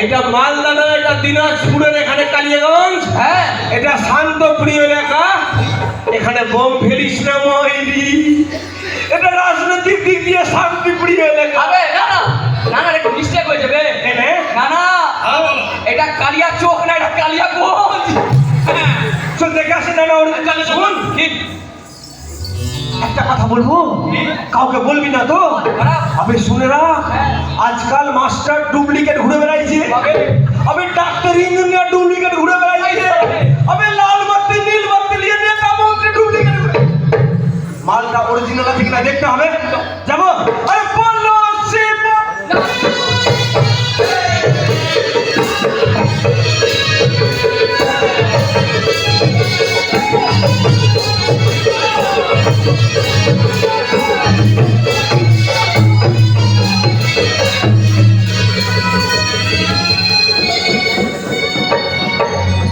এটা মালদানা, এটা দিনাজপুরের, এখানে কালিয়াগঞ্জ। হ্যাঁ, এটা শান্তপ্রিয় এলাকা, এখানে বোম ফেলিস না মহিলি। এটা রাজনৈতিক দিক দিয়ে শান্তিপ্রিয় এলাকা। আরে না না না না, একটু মিস্টেক হয়ে যাবে। না না, এটা কালিয়া চোখ না, এটা কালিয়াগঞ্জ। চল দেখে আসে না। শুন, একটা কথা বলবো, কাউকে বলবি না তো। আবে শুনে রাখ, আজকাল মাস্টার ডুপ্লিকেট ঘুরে বেড়াইছে, আবে ডাক্তার ইঞ্জিনিয়ার ডুপ্লিকেট ঘুরে বেড়াইছে, আবে লাল বাতি নীল বাতি নিয়ে নেতা মন্ত্রী ডুপ্লিকেট ঘুরে। মালটা অরিজিনাল আছে কিনা দেখতে হবে। যাবো? আরে বলো শিব।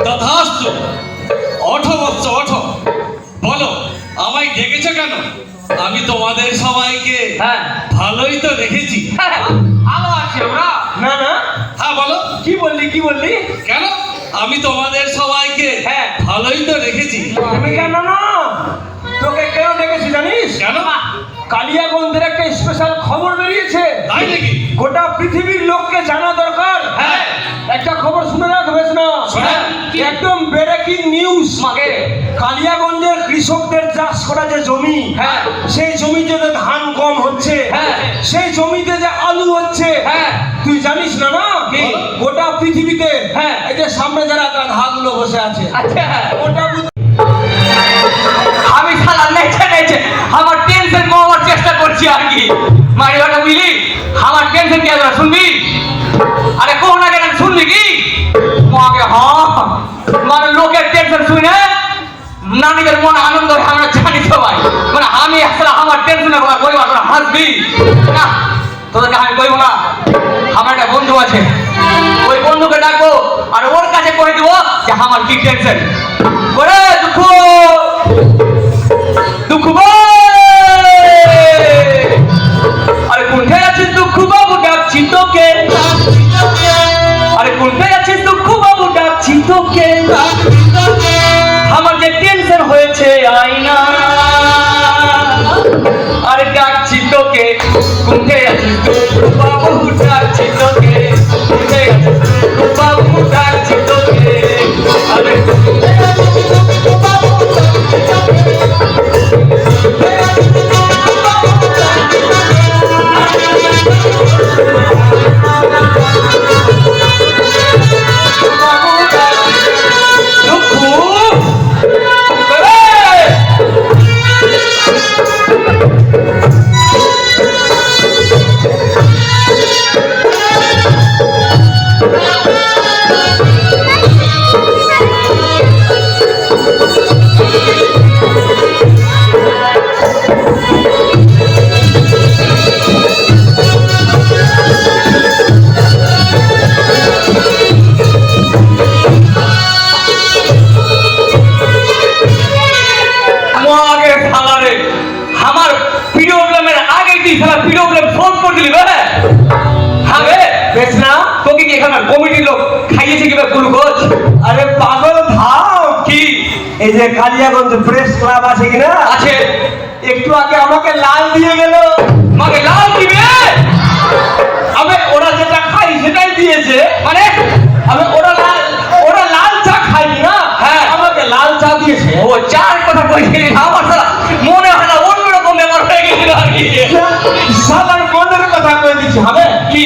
তথাস্তু। ওঠো বৎস, ওঠো। বলো, আমায় ডেকেছো কেন? আমি তোমাদের সবাইকে হ্যাঁ ভালোই তো রেখেছি। ভালো আছি আমরা। না না, হ্যাঁ বলো, কি বললি কি বললি? কেন? আমি তোমাদের সবাইকে হ্যাঁ ভালোই তো রেখেছি। আমি কেন না, তোকে কেন ডেকেছি জানিস? কেন? কালিয়াগঞ্জের একটা স্পেশাল খবর বেরিয়েছে, তাই নাকি? গোটা পৃথিবীর লোককে জানা দরকার। হ্যাঁ। একটা খবর শুনে রাখবেস না, শোনেন। একদম ব্রেকিং নিউজ। মাগে কালিয়াগঞ্জের কৃষকদের চাষ করা যে জমি, হ্যাঁ সেই জমিতে যে ধান গম হচ্ছে, হ্যাঁ সেই জমিতে যে আলু হচ্ছে, হ্যাঁ তুই জানিস না? না কি? গোটা পৃথিবীতে হ্যাঁ। এই যে সামনে যারা গাধাগুলো বসে আছে, আচ্ছা, গোটা আমি শালা নেচে নেচে আমার টেনশন কমাবার চেষ্টা করছি আর কি। মারি ওটা বুঝলি, আমার টেনশন কে আছে শুনবি? আরে কোন না কেন শুনবি কি? মাকে হ্যাঁ, মানে লোকের টেনশন শুনে নানীদের মনে আনন্দ হয়, আমরা জানি সবাই। মানে আমি আসলে আমার টেনশনে বইবার তোরা হাসবি না, তোদেরকে আমি বইব না। আমার একটা বন্ধু আছে, ওই বন্ধুকে ডাকবো আর ওর কাছে কয়ে দিব যে আমার কি টেনশন। ওরে দুঃখ দুঃখ আরে কোনটায় আছিস দুঃখ বাবু, ডাকছি তোকে। আরে কোনটায় আছিস দুঃখ বাবু, ডাকছি তোকে। আমার যে টেনশন হয়েছে আইনা, আরে ডাকছি তোকে। কোনটায় আছিস দুঃখ বাবু, ডাকছি তোকে। কোনটায় আছিস দুঃখ বাবু, ডাকছি তোকে। আরে আমার প্রবলেমের আগে তুই সারা প্রবলেম সলভ করে দিলি। হবে বেশ না? তোকে কি এখানে কমিটির লোক খাইয়েছে কিবা গ্লুকোজ? আরে পাগল ভাব কি এই যে কালিয়াগঞ্জ প্রেস ক্লাব আছে কিনা, আছে? একটু আগে আমাকে লাল দিয়ে গেল। মাকে লাল দিবে? আমি ওরা যেটা খাই সেটাই দিয়েছে। মানে আমি ওরা লাল চা খাই না, হ্যাঁ আমাকে লাল চা দিয়েছে। ও চার কথা কইছিলি, আমার সারা মনে হয় না অন্যরকম ব্যাপার হয়ে গেছিল আর কি। সালার মনের কথা কয়ে দিচ্ছি। হবে কি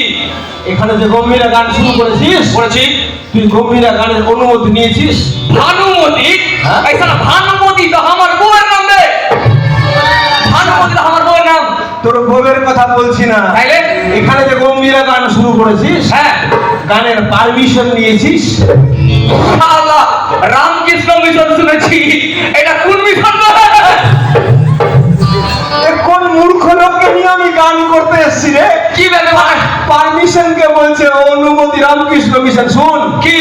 এখানে যে গম্ভীরা গান শুরু করেছিস, করেছি? তুই গম্ভীরা গানের অনুমতি নিয়েছিস? ভানুমতি? হ্যাঁ? এই সালা ভানুমতি তো আমার বউয়ের নাম রে। ভানুমতি তো আমার বউয়ের নাম। তোর বউয়ের কথা বলছি না, তাইলে এখানে যে গম্ভীরা গান শুরু করেছিস, হ্যাঁ গানের পারমিশন নিয়েছিস? আল্লাহ রামকৃষ্ণ মিশন শুনেছি, এটা কোন মিশন? কোন মূর্খ লোককে নিয়ে আমি গান করতে এসেছি রে? কি ব্যাপার? পারমিশন কে বলছে? অনুমতি রামকৃষ্ণ মিশন। শুন, কি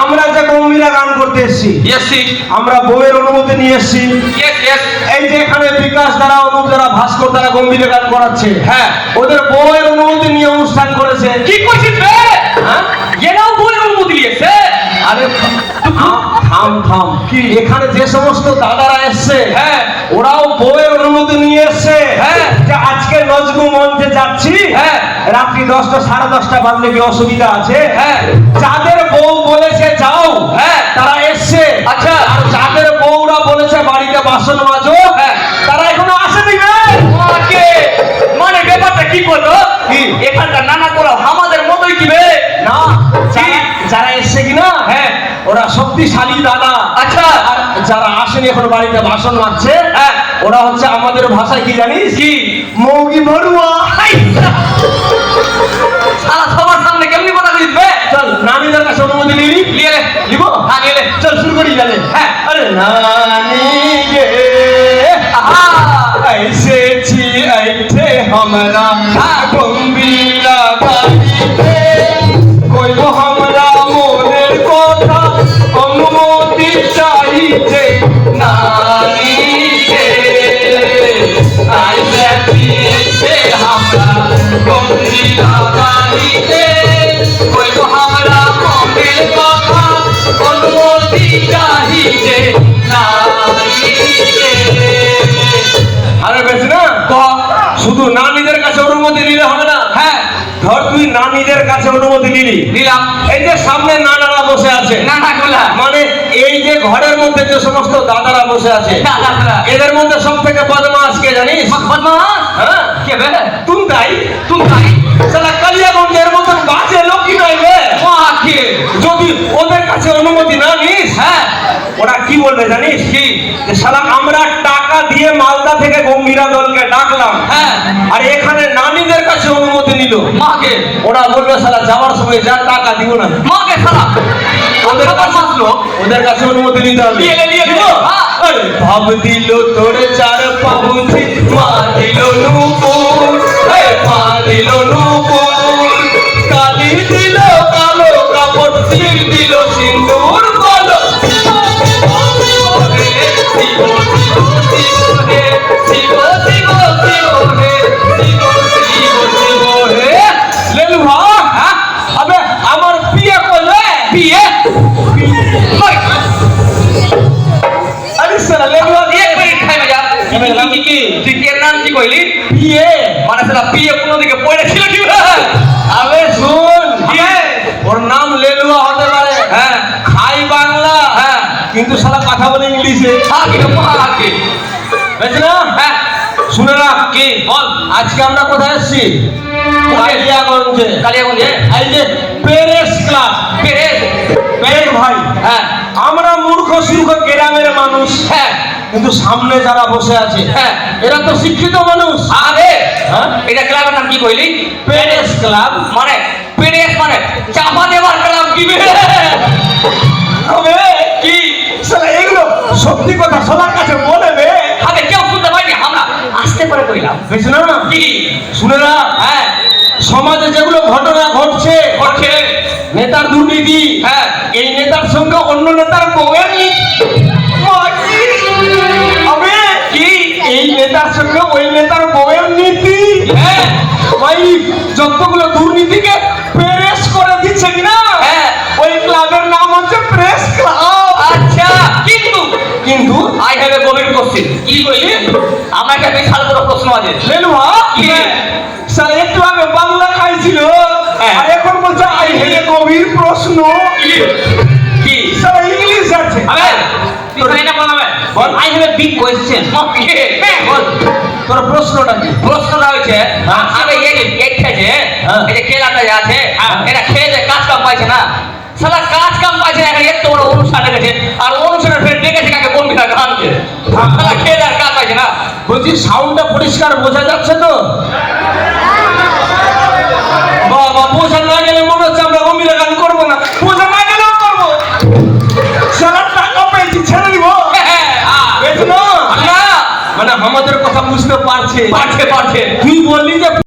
আমরা যে গম্ভীরা গান করতে এসেছি, ইয়েসি আমরা বউয়ের অনুমতি নিয়ে এসেছি। ইয়েস ইয়েস এই যে এখানে বিকাশ দ্বারা, অনুপ দ্বারা, ভাস্কর দ্বারা গম্ভীরা গান করাচ্ছে, হ্যাঁ ওদের বউয়ের অনুমতি নিয়ে অনুষ্ঠান করেছে। কি কইছিস রে? হ্যাঁ? এর আরে থাম থাম কি এখানে যে সমস্ত দাদারা এসছে হ্যাঁ। ওরাও বউয়ের অনুমতি নিয়ে এসছে হ্যাঁ। যে আজকে নজরু মঞ্চে যাচ্ছি হ্যাঁ। রাত্রি 10টা 10:30 বাজলে কি অসুবিধা আছে হ্যাঁ। যাদের বউ বলেছে যাও হ্যাঁ। তারা এসছে আচ্ছা। আর যাদের বউরা বলেছে বাড়িতে বাসন মাজো হ্যাঁ। তারা এখনো আসেনি রে। মাকে মানে ব্যাপারটা কি বলতো কি? এখানকার নানা কোলা আমাদের মতোই কি বে না যারা এসছে কিনা হ্যাঁ। ওরা শক্তিশালী দাদা। আচ্ছা। আর যারা আসেনি এখন বাড়িতে বাসন মাজছে হ্যাঁ। ওরা হচ্ছে আমাদের ভাষায় কি জানিস কি? মৌগি ভরুয়া। হাই! শালা সবার সামনে কেমনি কথা কইছিস বে? চল নানিদের কাছে অনুমতি নিবি নিয়ে নে। নিব হ্যাঁ, নিয়ে নে। চল শুরু করি গেলে হ্যাঁ। আরে নানি গে আহা! এসেছি আইতে আমরা হ্যাঁ। গম্ভীরা গাড়িতে কইব আমরা মনের কথা অনুমতি চাইতে নানি গে আইসেছি আমরা গম্ভীরা গাড়িতে কইবো আমরা মনের কথা অনুমতি চাহিতে নারীকে। আরে বেশ না শুধু নানিদের কাছে অনুমতি নিলে হবে না। হ্যাঁ, ধর তুই নানিদের কাছে অনুমতি নিলি নিলাম। এই যে সামনে নানারা বসে আছে নানা গুলা মানে এই যে ঘরের মধ্যে যে সমস্ত দাদারা বসে আছে দাদারা এদের মধ্যে সব থেকে বদমাস কে জানিস? বদমাস হ্যাঁ কে বে? তুই তাই তুমি তাই সালা কালিয়াগঞ্জের মতো বাজে লোক কি নাই বে? মাকে যদি ওদের কাছে অনুমতি না নিস হ্যাঁ ওরা কি বলবে জানিস কি? যে শালা আমরা টাকা দিয়ে মালদা থেকে গম্ভীরা দলকে ডাকলাম হ্যাঁ। আর এখানে নানিদের কাছে অনুমতি নিল মাকে ওরা বলবে শালা যাওয়ার সময় যা টাকা দিব না মাকে সালা ওদের কাছে মাসলো ওদের কাছে অনুমতি নিতে হবে নিয়ে নে, নিয়ে নে। দিব? হ্যাঁ। আরে ভাব দিল তোর চার পাবুছি মা দিল নুপুর মা দিল নুপুর কালি দিল কালো কাপড় সিল দিল সিন্দুর বলো লেলু ভাই হ্যাঁ? আবে আমার বিয়ে করলে বিয়ে আরে সালা লেলু এক মিনিট খাই মজা কি কি তুই কে নাম কি কইলি বিয়ে মানে সালা বিয়ে কোনো দিকে পড়েছিল কি আবে শুন বিয়ে ওর নাম লেলুয়া হতে পারে হ্যাঁ খাই বাংলা হ্যাঁ কিন্তু শালা কথা বলে ইংলিশে আগে মাকে বুঝলি না হ্যাঁ শুনে রাখ কি বল আজকে আমরা কোথায় এসেছি কালিয়াগঞ্জে কালিয়াগঞ্জে এই যে পেরেস ক্লাব পেরে পেরেস ভাই হ্যাঁ আমরা মূর্খ সূর্খ গ্রামের মানুষ হ্যাঁ কিন্তু সামনে যারা বসে আছে হ্যাঁ এরা তো শিক্ষিত মানুষ আরে হ্যাঁ এটা ক্লাবের নাম কি কইলি পেরেস ক্লাব মানে পেরেস মানে চাপা দেওয়ার ক্লাব কি বে? হবে কি শালা এগুলো সত্যি কথা সবার কাছে বলে বে আগে কেউ শুনতে পাইনি আমরা আসতে পারে কইলাম বুঝছ না কি শুনে রাখ হ্যাঁ সমাজে যেগুলো ঘটনা ঘটছে করছে নেতার দুর্নীতি হ্যাঁ এই নেতার সঙ্গে অন্য নেতার বউয়ের হবে কি এই নেতার সঙ্গে ওই নেতার বউয়ের নীতি হ্যাঁ ভাই যতগুলো দুর্নীতিকে প্রেস করে দিচ্ছে কিনা হ্যাঁ ওই ক্লাবের নাম হচ্ছে প্রেস ক্লাব আচ্ছা কিন্তু কিন্তু আই হ্যাভ এ গভীর কোশ্চেন কি কইলি আমার একটা বিশাল বড় প্রশ্ন আছে লেলুয়া কি? স্যার একটু আগে বাংলা খাইছিল হ্যাঁ। আর এখন বলছে আই হেলে গভীর প্রশ্ন কি কি স্যার ইংলিশ আছে আবে তুই জানি না বল বল। I have a big question okay বল তোর প্রশ্নটা কি প্রশ্নটা হচ্ছে হ্যাঁ। আবে এই খেয়ে হ্যাঁ। এই যে কেলাটা যে আছে হ্যাঁ। এটা খেয়ে যে কাজ কাম পাইছে না সালা কাজ কাম পাইছে না, এখন এত বড় অনুষ্ঠান রেখেছে আর অনুষ্ঠানের ফের ডেকেছে কাকে কোন বিধা গানকে সালা খেয়ে আর কাজ পাইছে না বলছি সাউন্ডটা পরিষ্কার বোঝা যাচ্ছে তো বাবা বোঝা না গেলে মনে হচ্ছে আমরা গম্ভীর গান করবো না বোঝা না গেলেও করবো সারা টাকা পেয়েছি ছেড়ে দিব হ্যাঁ বুঝলো না মানে আমাদের কথা বুঝতে পারছে পারছে তুই বললি যে